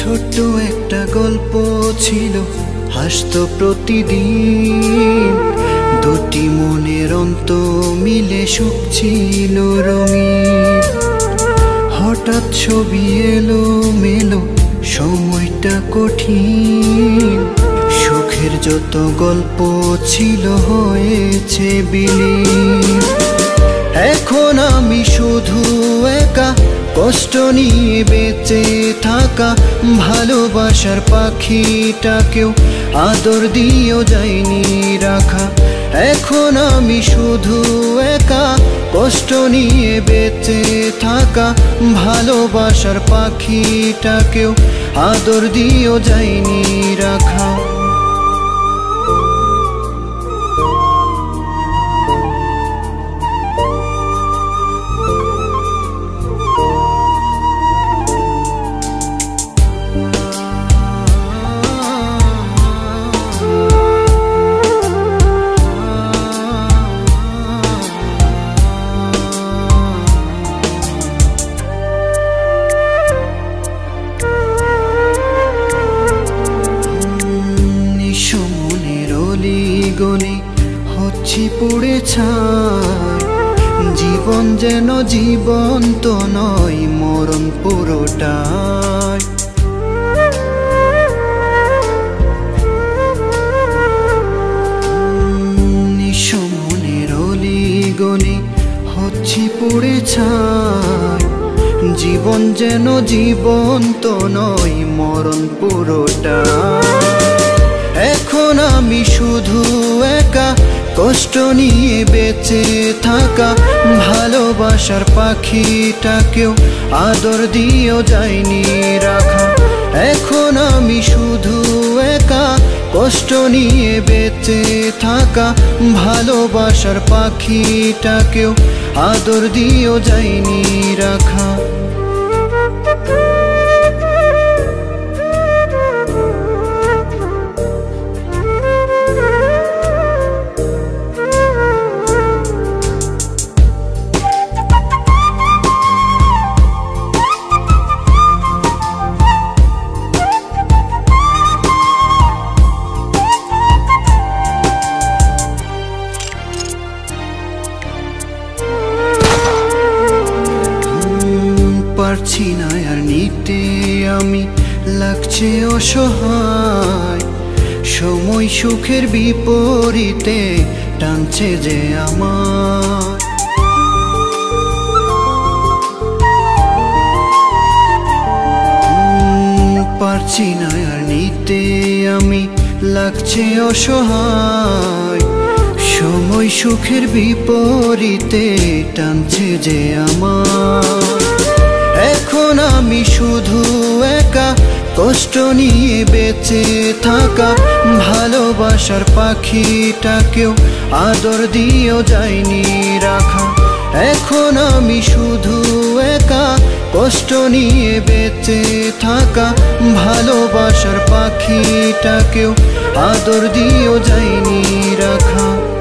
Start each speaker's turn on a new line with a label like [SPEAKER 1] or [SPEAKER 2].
[SPEAKER 1] ছোট্ট একটা গল্প ছিল, হাসতো প্রতিদিন। দুটি মনের অন্ত মিলে সুখ ছিল রঙিন। হঠাৎ ছবি এলো মেলো, সময়টা কঠিন। সুখের যত গল্প ছিল হয়েছে বিলীন। এখন আমি শুধু একা, কষ্ট নিয়ে বেঁচে থাকা। ভালোবাসার পাখিটাকেও আদর দিয়েও যায়নি রাখা। এখন আমি শুধু একা, কষ্ট নিয়ে বেঁচে থাকা। ভালোবাসার পাখিটাকেও আদর দিয়েও যায়নি রাখা। গলি হচ্ছি পুড়ে ছাই। জীবন যেন জীবন্ত নয়, মরণ পুরোটাই। নিঃস্ব মনের অলিগলি হচ্ছি পুড়ে ছাই। জীবন যেন জীবন্ত নয়, মরণ পুরোটাই। এখন আমি শুধু একা, কষ্ট নিয়ে বেঁচে থাকা। ভালোবাসার পাখিটাকেও আদর দিয়েও যায়নি রাখা। এখন আমি শুধু একা, কষ্ট নিয়ে বেঁচে থাকা। ভালোবাসার পাখিটাকেও আদর দিয়েও যায়নি রাখা। পারছি না আর নিতে আমি, লাগছে অসহায়। সময় সুখের বিপরীতে টানছে যে আমার। পারছি না আর নিতে আমি, লাগছে অসহায়। সময় সুখের বিপরীতে টানছে যে আমার। এখন আমি শুধু একা, কষ্ট নিয়ে বেঁচে থাকা। ভালোবাসার পাখিটাকেও আদর দিয়েও যায়নি রাখা। এখন আমি শুধু একা, কষ্ট নিয়ে বেঁচে থাকা। ভালোবাসার পাখিটাকেও আদর দিয়েও যায়নি রাখা।